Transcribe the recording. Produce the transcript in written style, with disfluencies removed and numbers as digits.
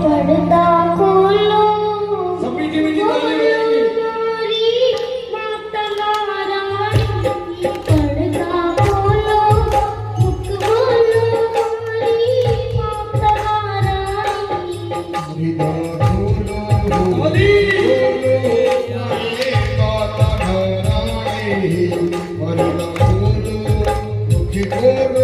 પડદા ખોલો સપી કેવી રીતે મારી માતા રાણી પડદા ખોલો મુખ બોલો મારી માતા રાણી બોલી Hare